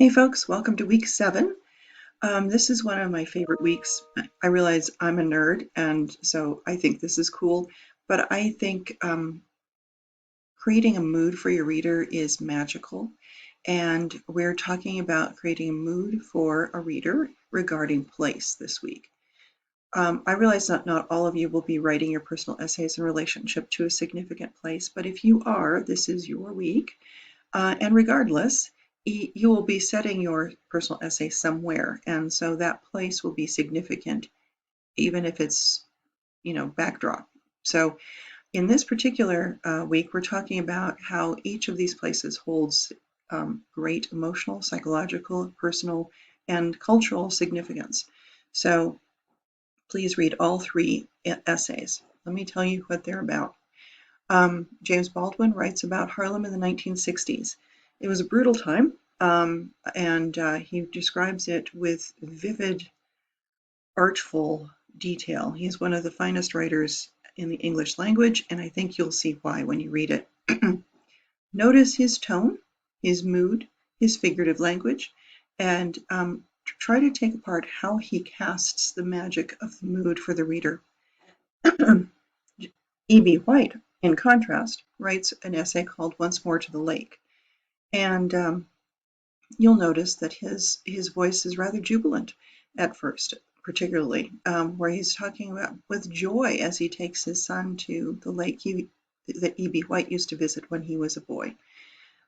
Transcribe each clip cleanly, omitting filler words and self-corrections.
Hey folks, welcome to week 7. This is one of my favorite weeks. I realize I'm a nerd, and so I think this is cool, but I think creating a mood for your reader is magical. And we're talking about creating a mood for a reader regarding place this week. I realize that not all of you will be writing your personal essays in relationship to a significant place, but if you are, this is your week. And regardless, you will be setting your personal essay somewhere, and so that place will be significant, even if it's, backdrop. So in this particular week, we're talking about how each of these places holds great emotional, psychological, personal, and cultural significance. So please read all 3 essays. Let me tell you what they're about. James Baldwin writes about Harlem in the 1960s. It was a brutal time, and he describes it with vivid, artful detail. He's one of the finest writers in the English language, and I think you'll see why when you read it. Notice his tone, his mood, his figurative language, and try to take apart how he casts the magic of the mood for the reader. E.B. White, in contrast, writes an essay called Once More to the Lake. And you'll notice that his voice is rather jubilant at first, particularly where he's talking about with joy as he takes his son to the lake that E.B. White used to visit when he was a boy.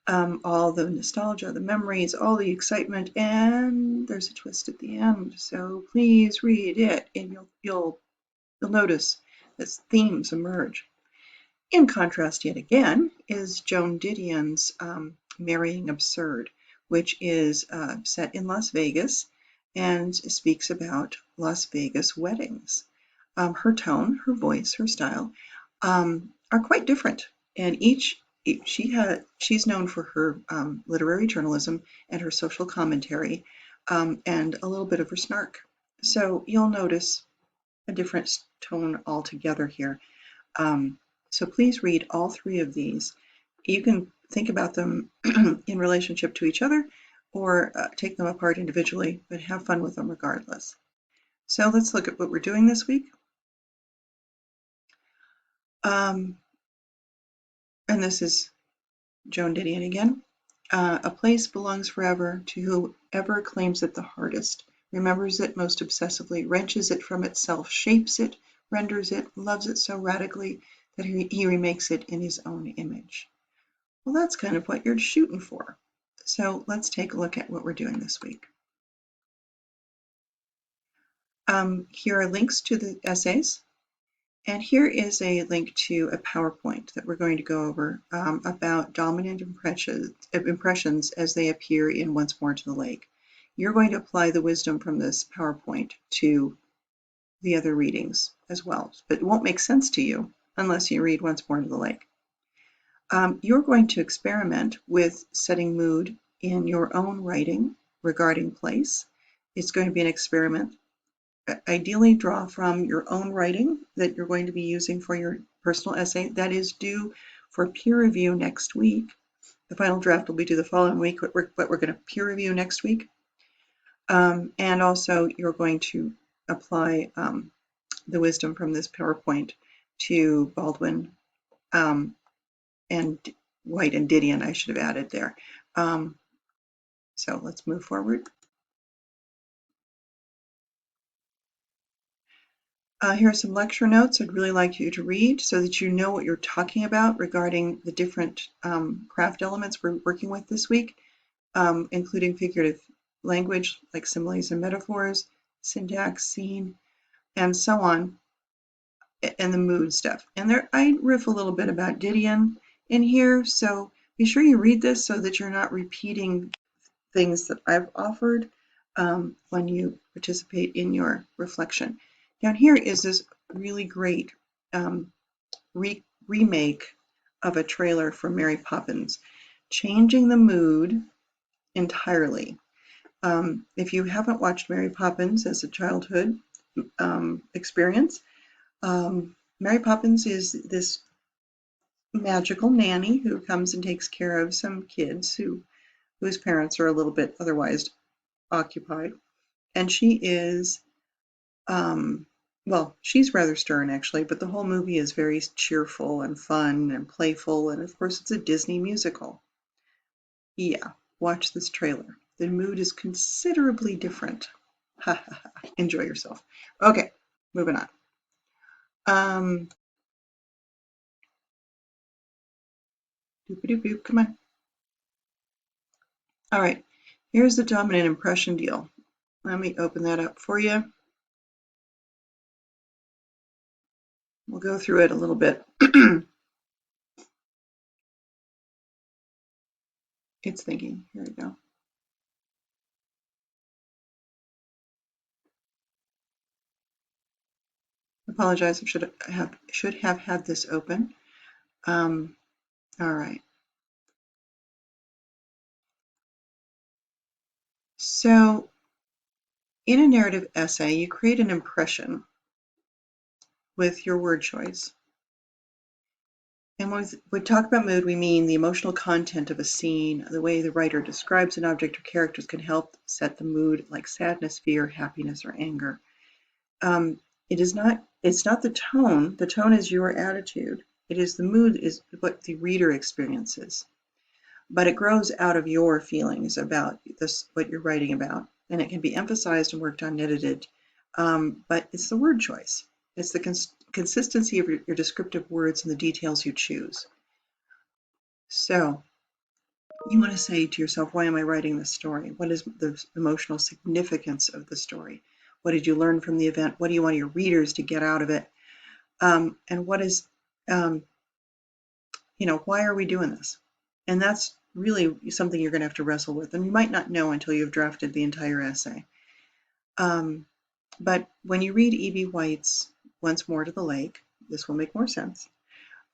All the nostalgia, the memories, all the excitement, and there's a twist at the end. So please read it, and you'll notice as themes emerge. In contrast, yet again, is Joan Didion's Marrying Absurd, which is set in Las Vegas and speaks about Las Vegas weddings. Her tone, her voice, her style are quite different, and she's known for her literary journalism and her social commentary and a little bit of her snark. So you'll notice a different tone altogether here. So please read all 3 of these. You can think about them in relationship to each other or take them apart individually, but have fun with them regardless. So let's look at what we're doing this week. And this is Joan Didion again. A place belongs forever to whoever claims it the hardest, remembers it most obsessively, wrenches it from itself, shapes it, renders it, loves it so radically that he remakes it in his own image. Well, that's kind of what you're shooting for. So let's take a look at what we're doing this week. Here are links to the essays. And here is a link to a PowerPoint that we're going to go over about dominant impressions as they appear in Once More to the Lake. You're going to apply the wisdom from this PowerPoint to the other readings as well, but it won't make sense to you unless you read Once More to the Lake. You're going to experiment with setting mood in your own writing regarding place. It's going to be an experiment. Ideally, draw from your own writing that you're going to be using for your personal essay. That is due for peer review next week. The final draft will be due the following week, but we're going to peer review next week. And also, you're going to apply the wisdom from this PowerPoint to Baldwin and White and Didion, I should have added there. So let's move forward. Here are some lecture notes I'd really like you to read so that you know what you're talking about regarding the different craft elements we're working with this week, including figurative language like similes and metaphors, syntax, scene, and so on, and the mood stuff. And there, I riff a little bit about Didion in here, so be sure you read this so that you're not repeating things that I've offered when you participate in your reflection. Down here is this really great remake of a trailer for Mary Poppins, changing the mood entirely. If you haven't watched Mary Poppins as a childhood experience, Mary Poppins is this magical nanny who comes and takes care of some kids who whose parents are a little bit otherwise occupied. And she is, well, she's rather stern actually, but the whole movie is very cheerful and fun and playful. And of course, it's a Disney musical. Yeah, watch this trailer. The mood is considerably different. Ha ha ha. Enjoy yourself. Okay, moving on. Um, come on. All right, here's the dominant impression deal. Let me open that up for you. We'll go through it a little bit. It's thinking. Here we go. Apologize. I should have had this open. All right. So, in a narrative essay, you create an impression with your word choice. And when we talk about mood, we mean the emotional content of a scene. The way the writer describes an object or characters can help set the mood, like sadness, fear, happiness, or anger. It's not the tone. The tone is your attitude. It is the mood is what the reader experiences. But it grows out of your feelings about this, what you're writing about, and it can be emphasized and worked on, edited. But it's the word choice. It's the consistency of your descriptive words and the details you choose. So you want to say to yourself, why am I writing this story? What is the emotional significance of the story? What did you learn from the event? What do you want your readers to get out of it? And what is, why are we doing this? And that's really something you're going to have to wrestle with. And you might not know until you've drafted the entire essay. But when you read E.B. White's Once More to the Lake, this will make more sense.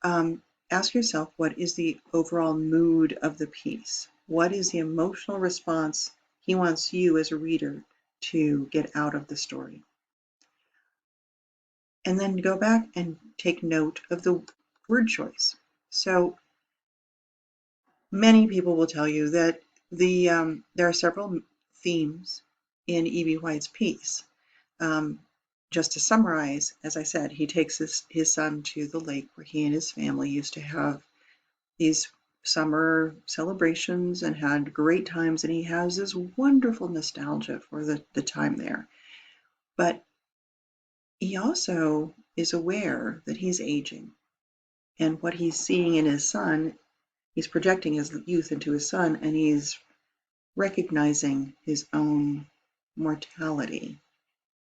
Ask yourself, what is the overall mood of the piece? What is the emotional response he wants you as a reader to get out of the story? And then go back and take note of the word choice. So many people will tell you that there are several themes in E.B. White's piece. Just to summarize, as I said, he takes his son to the lake where he and his family used to have these summer celebrations and had great times, and he has this wonderful nostalgia for the time there. But he also is aware that he's aging, and what he's seeing in his son, he's projecting his youth into his son, and he's recognizing his own mortality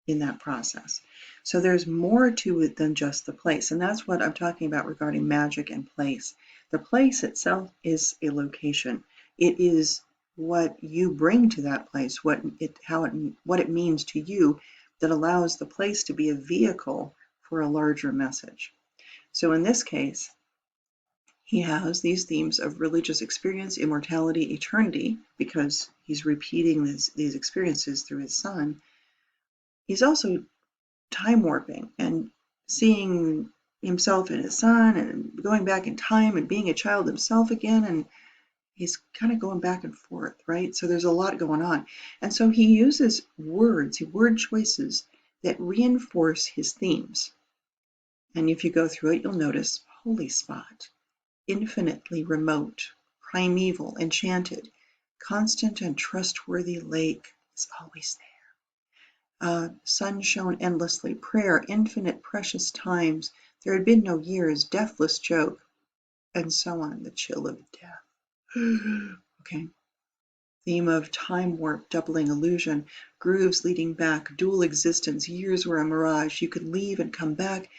in that process. So there's more to it than just the place. And that's what I'm talking about regarding magic and place. The place itself is a location. It is what you bring to that place, what it means to you that allows the place to be a vehicle for a larger message. So in this case, he has these themes of religious experience, immortality, eternity, because he's repeating these experiences through his son. He's also time warping and seeing himself and his son and going back in time and being a child himself again, and he's kind of going back and forth, right? So there's a lot going on. And so he uses word choices that reinforce his themes. And if you go through it, you'll notice holy spot, infinitely remote, primeval, enchanted, constant and trustworthy lake is always there. Sun shone endlessly, prayer, infinite precious times, there had been no years, deathless joke, and so on, the chill of death. Okay. Theme of time warp, doubling illusion, grooves leading back, dual existence, years were a mirage, you could leave and come back,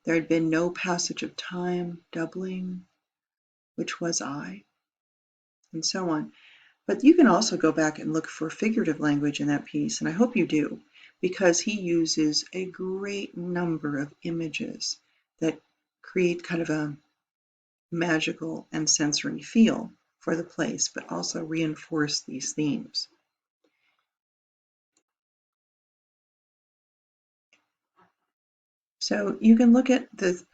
there had been no passage of time, doubling, which was I, and so on. But you can also go back and look for figurative language in that piece, and I hope you do, because he uses a great number of images that create kind of a magical and sensory feel for the place, but also reinforce these themes. So you can look at the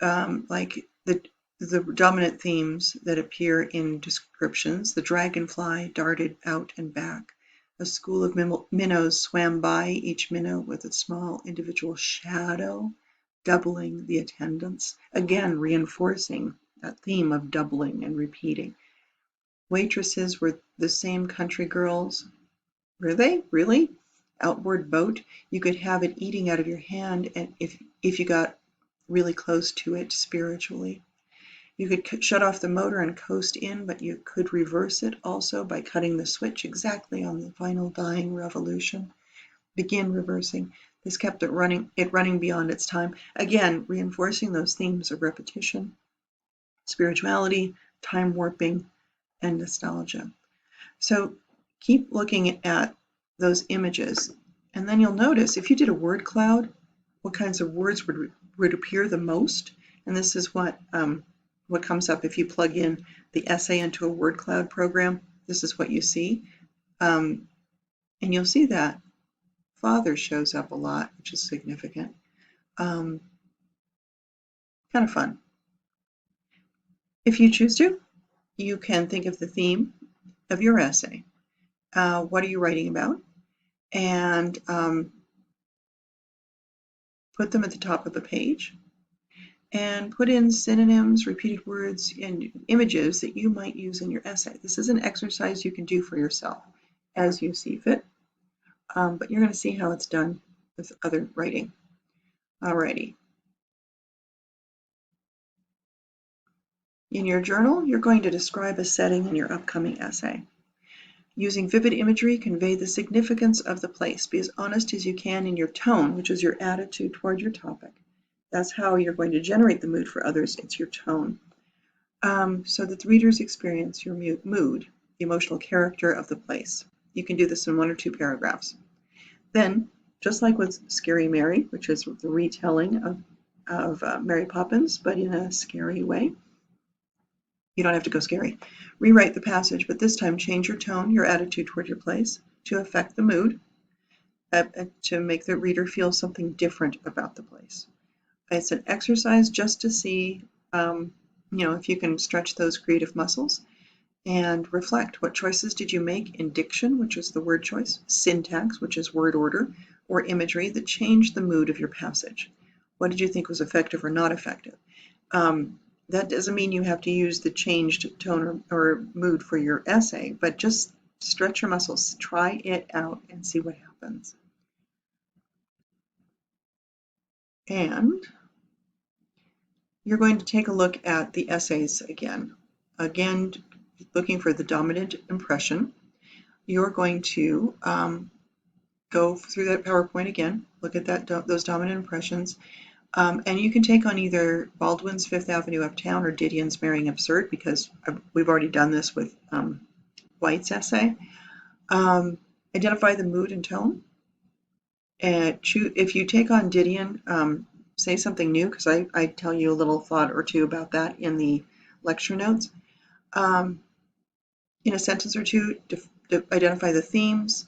the dominant themes that appear in descriptions. The dragonfly darted out and back. A school of minnows swam by, each minnow with a small individual shadow, doubling the attendance. Again, reinforcing that theme of doubling and repeating. Waitresses were the same country girls. Were they? Really? Outboard boat. You could have it eating out of your hand, and if you got really close to it spiritually. You could shut off the motor and coast in, but you could reverse it also by cutting the switch exactly on the final dying revolution. Begin reversing. This kept it running beyond its time. Again, reinforcing those themes of repetition, spirituality, time warping, and nostalgia. So keep looking at those images, and then you'll notice if you did a word cloud, what kinds of words would appear the most. And this is what comes up if you plug in the essay into a word cloud program. This is what you see. And you'll see that father shows up a lot, which is significant. Kind of fun. If you choose to, you can think of the theme of your essay. What are you writing about? And put them at the top of the page. And put in synonyms, repeated words, and images that you might use in your essay. This is an exercise you can do for yourself as you see fit, but you're going to see how it's done with other writing. Alrighty. In your journal, you're going to describe a setting in your upcoming essay. Using vivid imagery, convey the significance of the place. Be as honest as you can in your tone, which is your attitude toward your topic. That's how you're going to generate the mood for others. It's your tone. So that the readers experience your mood, the emotional character of the place. You can do this in 1 or 2 paragraphs. Then, just like with Scary Mary, which is the retelling of Mary Poppins, but in a scary way, you don't have to go scary. Rewrite the passage, but this time change your tone, your attitude toward your place to affect the mood, to make the reader feel something different about the place. It's an exercise just to see, if you can stretch those creative muscles and reflect. What choices did you make in diction, which is the word choice, syntax, which is word order, or imagery that changed the mood of your passage? What did you think was effective or not effective? That doesn't mean you have to use the changed tone or mood for your essay, but just stretch your muscles. Try it out and see what happens. And you're going to take a look at the essays again. Again, looking for the dominant impression. You're going to go through that PowerPoint again, look at those dominant impressions, and you can take on either Baldwin's Fifth Avenue Uptown or Didion's Marrying Absurd, because we've already done this with White's essay. Identify the mood and tone. If you take on Didion, say something new, because I tell you a little thought or two about that in the lecture notes. In a sentence or two, identify the themes.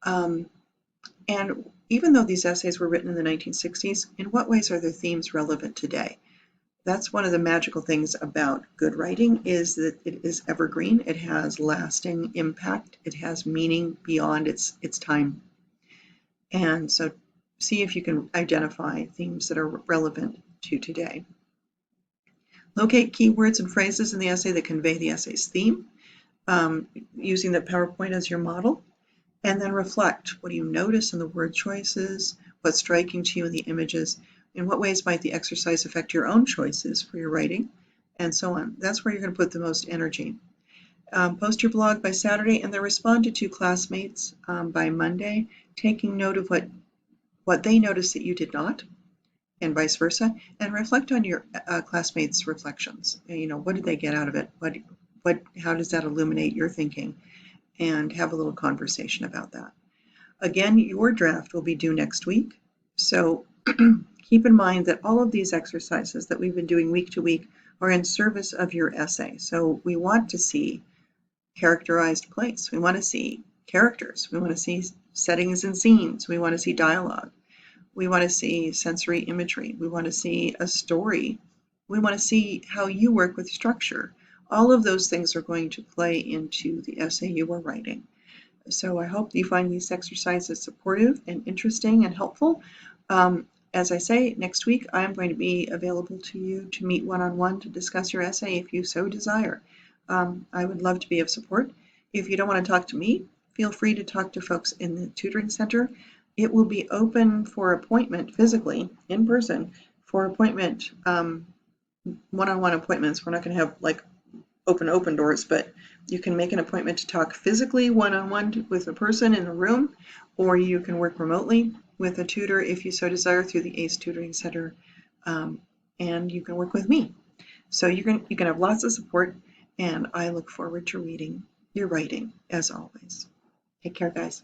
And even though these essays were written in the 1960s, in what ways are their themes relevant today? That's one of the magical things about good writing, is that it is evergreen. It has lasting impact. It has meaning beyond its time. And so see if you can identify themes that are relevant to today. Locate keywords and phrases in the essay that convey the essay's theme, using the PowerPoint as your model. And then reflect. What do you notice in the word choices? What's striking to you in the images? In what ways might the exercise affect your own choices for your writing? And so on. That's where you're going to put the most energy. Post your blog by Saturday, and then respond to 2 classmates by Monday, taking note of what they noticed that you did not, and vice versa, and reflect on your classmates' reflections. What did they get out of it? How does that illuminate your thinking? And have a little conversation about that. Again, your draft will be due next week. So keep in mind that all of these exercises that we've been doing week to week are in service of your essay. So we want to see characterized place. We want to see characters. We want to see settings and scenes. We want to see dialogue. We want to see sensory imagery. We want to see a story We want to see how you work with structure. All of those things are going to play into the essay you are writing. So I hope you find these exercises supportive and interesting and helpful. As I say, next week I'm going to be available to you to meet one-on-one to discuss your essay if you so desire. I would love to be of support. If you don't want to talk to me, feel free to talk to folks in the tutoring center. It will be open for appointment physically, in person, for appointment, one-on-one appointments. We're not going to have like open doors, but you can make an appointment to talk physically one-on-one with a person in a room, or you can work remotely with a tutor if you so desire through the ACE Tutoring Center, and you can work with me. So you can have lots of support, and I look forward to reading your writing as always. Take care, guys.